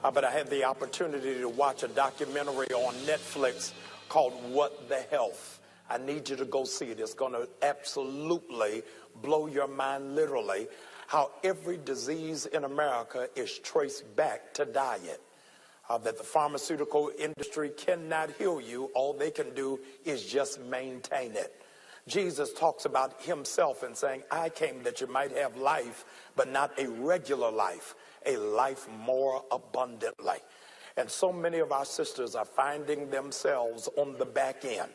but I had the opportunity to watch a documentary on Netflix called What the Health. I need you to go see it. It's going to absolutely blow your mind, literally, how every disease in America is traced back to diet. That the pharmaceutical industry cannot heal you. All they can do is just maintain it. Jesus talks about himself and saying, I came that you might have life, but not a regular life, a life more abundantly. And so many of our sisters are finding themselves on the back end,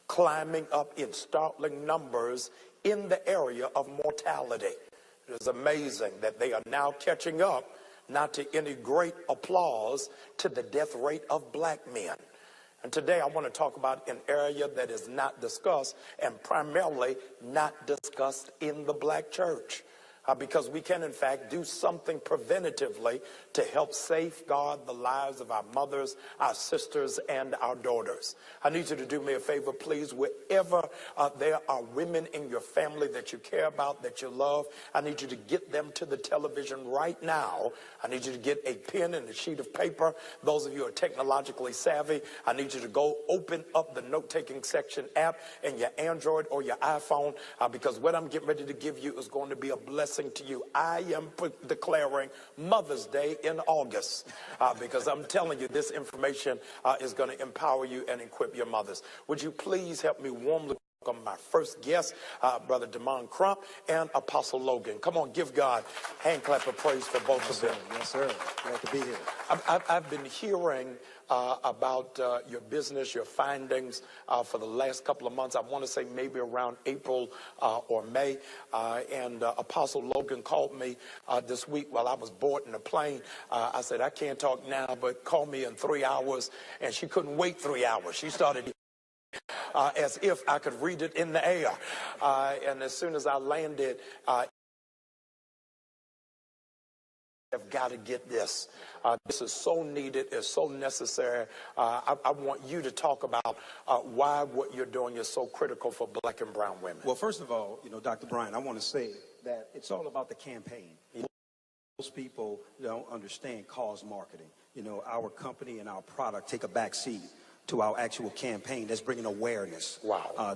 climbing up in startling numbers in the area of mortality. It is amazing that they are now catching up, not to any great applause, to the death rate of black men. And today I want to talk about an area that is not discussed, and primarily not discussed in the black church. Because we can, in fact, do something preventatively to help safeguard the lives of our mothers, our sisters, and our daughters. I need you to do me a favor, please. Wherever there are women in your family that you care about, that you love, I need you to get them to the television right now. I need you to get a pen and a sheet of paper. Those of you who are technologically savvy, I need you to go open up the note-taking section app in your Android or your iPhone, because what I'm getting ready to give you is going to be a blessing to you. I am declaring Mother's Day in August, because I'm telling you this information is going to empower you and equip your mothers. Would you please help me warmly welcome my first guest, Brother Demond Crump and Apostle Logan. Come on, give God a hand clap of praise for both of them. Yes, sir. Glad to be here. I've been hearing about your business, your findings for the last couple of months. I want to say maybe around April or May. And Apostle Logan called me this week while I was boarding the plane. I said, I can't talk now, but call me in 3 hours. And she couldn't wait 3 hours. She started as if I could read it in the air. And as soon as I landed, have got to get this. This is so needed. It's so necessary. I want you to talk about why what you're doing is so critical for black and brown women. Well, first of all, Dr. Bryan, I want to say that it's all about the campaign. Most people don't understand cause marketing. Our company and our product take a back seat to our actual campaign that's bringing awareness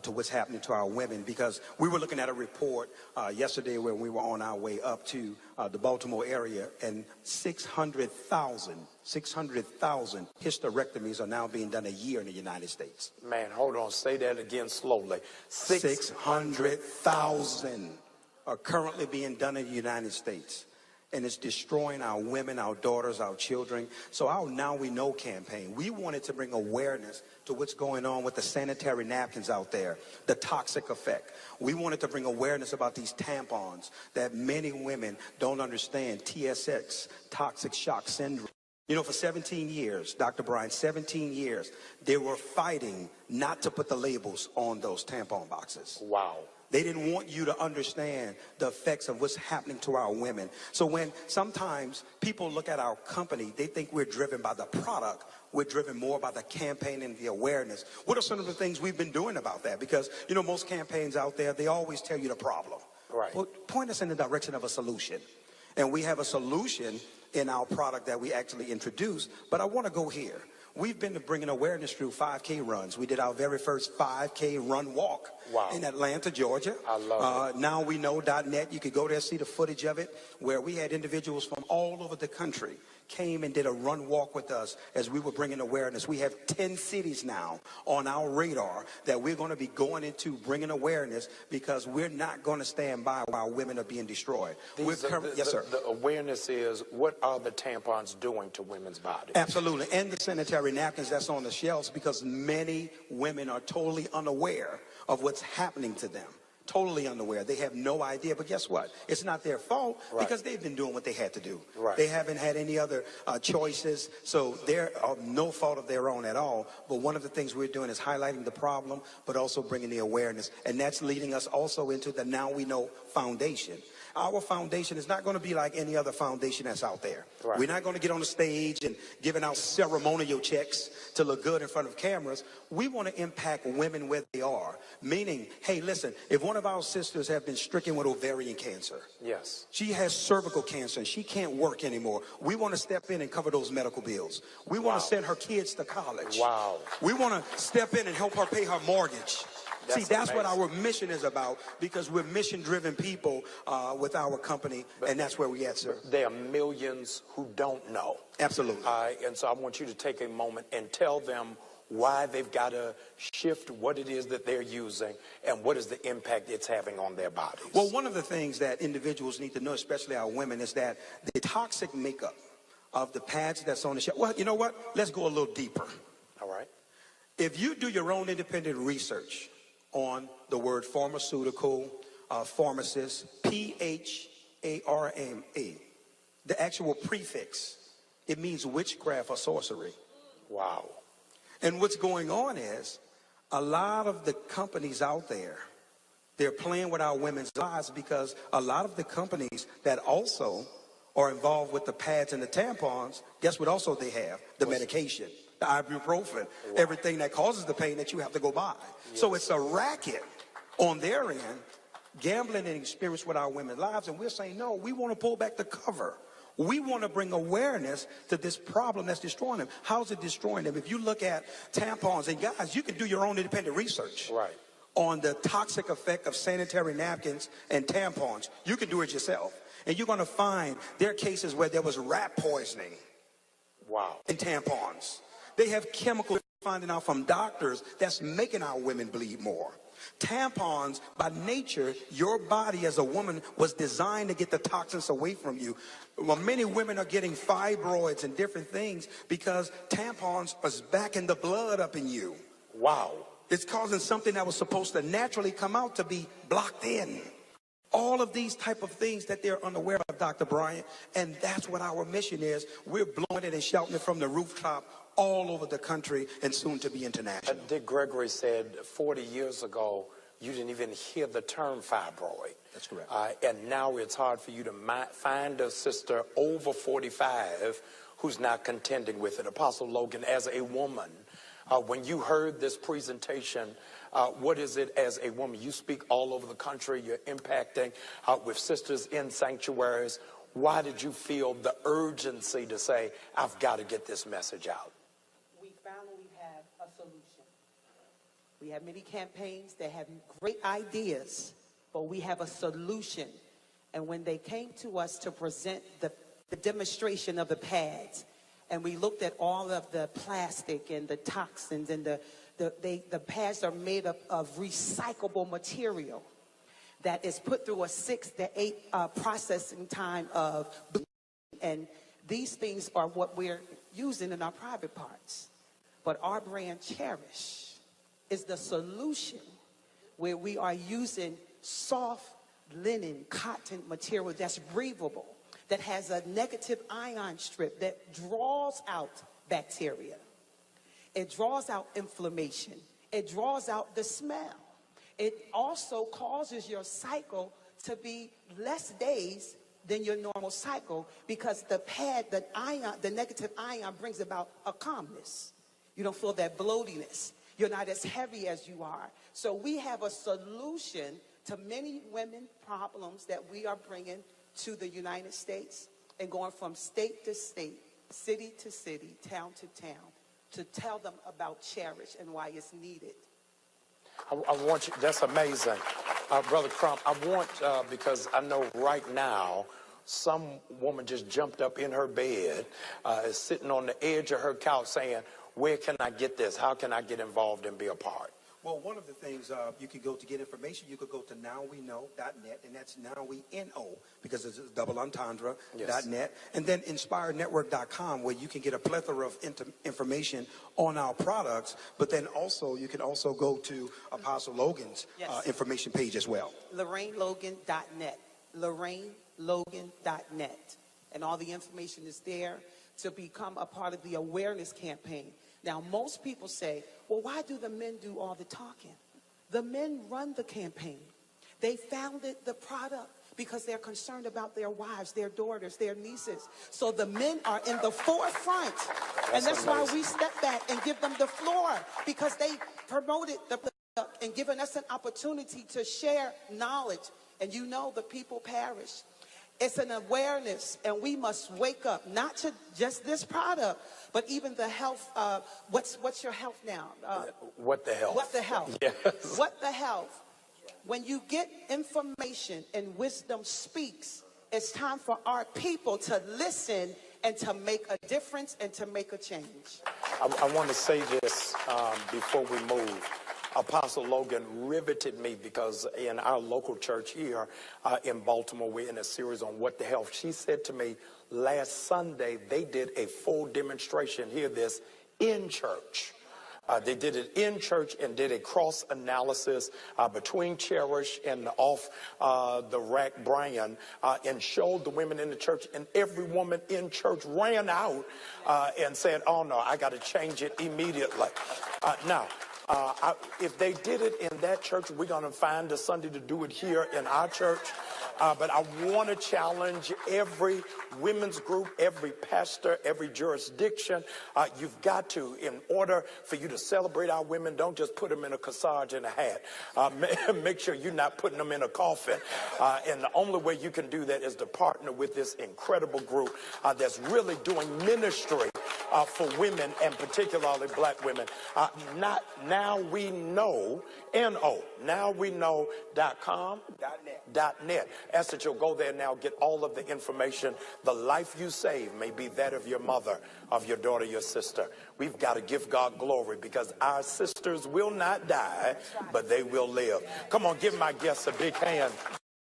to what's happening to our women, because we were looking at a report yesterday when we were on our way up to the Baltimore area, and 600,000 hysterectomies are now being done a year in the United States. Man, hold on, say that again slowly. 600,000 are currently being done in the United States. And it's destroying our women, our daughters, our children. So our Now We Know campaign, we wanted to bring awareness to what's going on with the sanitary napkins out there, the toxic effect. We wanted to bring awareness about these tampons that many women don't understand, TSX, toxic shock syndrome. For 17 years, Dr. Bryan, 17 years, they were fighting not to put the labels on those tampon boxes. Wow. They didn't want you to understand the effects of what's happening to our women. So when sometimes people look at our company, they think we're driven by the product. We're driven more by the campaign and the awareness. What are some of the things we've been doing about that? Because, most campaigns out there, they always tell you the problem. Right. Well, point us in the direction of a solution. And we have a solution in our product that we actually introduced. But I want to go here. We've been bringing awareness through 5K runs. We did our very first 5K run walk in Atlanta, Georgia. I love it. NowWeKnow.net. You could go there, see the footage of it, where we had individuals from all over the country came and did a run walk with us as we were bringing awareness. We have 10 cities now on our radar that we're going to be going into bringing awareness, because we're not going to stand by while women are being destroyed. Yes, sir. The awareness is, what are the tampons doing to women's bodies? Absolutely. And the sanitary napkins that's on the shelves, because many women are totally unaware of what's happening to them. Totally unaware. They have no idea. But guess what? It's not their fault, because they've been doing what they had to do. Right. They haven't had any other choices. So they're no fault of their own at all. But one of the things we're doing is highlighting the problem, but also bringing the awareness. And that's leading us also into the Now We Know Foundation. Our foundation is not going to be like any other foundation that's out there. Right. We're not going to get on the stage and giving out ceremonial checks to look good in front of cameras. We want to impact women where they are. Meaning, hey, listen, if one of our sisters have been stricken with ovarian cancer, Yes. she has cervical cancer and she can't work anymore, we want to step in and cover those medical bills. We want Wow. to send her kids to college. Wow. We want to step in and help her pay her mortgage. See, that's what amazing. our mission is about, because we're mission-driven people with our company, and that's where we at, sir. There are millions who don't know. Absolutely. And so I want you to take a moment and tell them why they've got to shift what it is that they're using and what is the impact it's having on their bodies. Well, one of the things that individuals need to know, especially our women, is that the toxic makeup of the pads that's on the shelf. Well, you know what? Let's go a little deeper. All right. If you do your own independent research on the word pharmaceutical, pharmacist, P-H-A-R-M-A, the actual prefix, it means witchcraft or sorcery. Wow. And what's going on is a lot of the companies out there, they're playing with our women's lives, because a lot of the companies that also are involved with the pads and the tampons, guess what also they have? The medication, the ibuprofen, everything that causes the pain that you have to go buy. Yes. So it's a racket on their end, gambling and experience with our women's lives. And we're saying, no, we want to pull back the cover. We want to bring awareness to this problem that's destroying them. How's it destroying them? If you look at tampons, and guys, you can do your own independent research. Right. On the toxic effect of sanitary napkins and tampons. You can do it yourself. And you're going to find there are cases where there was rat poisoning. Wow. In tampons. They have chemicals finding out from doctors that's making our women bleed more. Tampons, by nature, your body as a woman was designed to get the toxins away from you. Well, many women are getting fibroids and different things because tampons are backing the blood up in you. Wow. It's causing something that was supposed to naturally come out to be blocked in. All of these type of things that they're unaware of, Dr. Bryant, and that's what our mission is. We're blowing it and shouting it from the rooftop all over the country and soon to be international. Dick Gregory said 40 years ago, you didn't even hear the term fibroid. That's correct. And now it's hard for you to find a sister over 45 who's not contending with it. Apostle Logan, as a woman, when you heard this presentation, what is it as a woman? You speak all over the country. You're impacting with sisters in sanctuaries. Why did you feel the urgency to say, I've got to get this message out? We finally have a solution. We have many campaigns that have great ideas, but we have a solution. And when they came to us to present the demonstration of the pads, and we looked at all of the plastic and the toxins, and the pads are made up of recyclable material that is put through a 6 to 8 processing time of bleaching. And these things are what we're using in our private parts. But our brand Cherish is the solution, where we are using soft linen cotton material that's breathable, that has a negative ion strip that draws out bacteria. It draws out inflammation. It draws out the smell. It also causes your cycle to be less days than your normal cycle, because the pad, the negative ion brings about a calmness. You don't feel that bloatiness. You're not as heavy as you are. So we have a solution to many women problems that we are bringing to the United States, and going from state to state, city to city, town to town, to tell them about Cherish and why it's needed. I want you, that's amazing. Brother Crump, I want, because I know right now, some woman just jumped up in her bed, is sitting on the edge of her couch saying, where can I get this? How can I get involved and be a part? Well, one of the things you could go to get information, you could go to nowweknow.net, and that's nowweknow, because it's a double entendre, Yes. .net, and then inspirednetwork.com, where you can get a plethora of information on our products, but then also you can also go to Apostle Logan's Yes. information page as well. LorraineLogan.net, LorraineLogan.net, and all the information is there to become a part of the awareness campaign. Now, most people say, well, why do the men do all the talking? The men run the campaign. They founded the product because they're concerned about their wives, their daughters, their nieces. So the men are in the forefront. And that's why we step back and give them the floor, because they promoted the and given us an opportunity to share knowledge. And you know, the people perish. It's an awareness, and we must wake up, not to just this product, but even the health. What's your health now? What the health? What the health? Yes. What the health? When you get information and wisdom speaks, it's time for our people to listen and to make a difference and to make a change. I want to say this before we move. Apostle Logan riveted me, because in our local church here in Baltimore, we're in a series on what the health. She said to me last Sunday, they did a full demonstration, hear this, in church. They did it in church and did a cross analysis between Cherish and off the rack Brian, and showed the women in the church, and every woman in church ran out and said, oh no, I got to change it immediately. Now, if they did it in that church, we're going to find a Sunday to do it here in our church. But I want to challenge every women's group, every pastor, every jurisdiction. You've got to, in order for you to celebrate our women, don't just put them in a corsage and a hat. Make sure you're not putting them in a coffin. And the only way you can do that is to partner with this incredible group that's really doing ministry for women, and particularly black women. Now we know, nowweknow.com, .net. Ask that you'll go there now, get all of the information. The life you save may be that of your mother, of your daughter, your sister. We've got to give God glory, because our sisters will not die, but they will live. Come on, give my guests a big hand.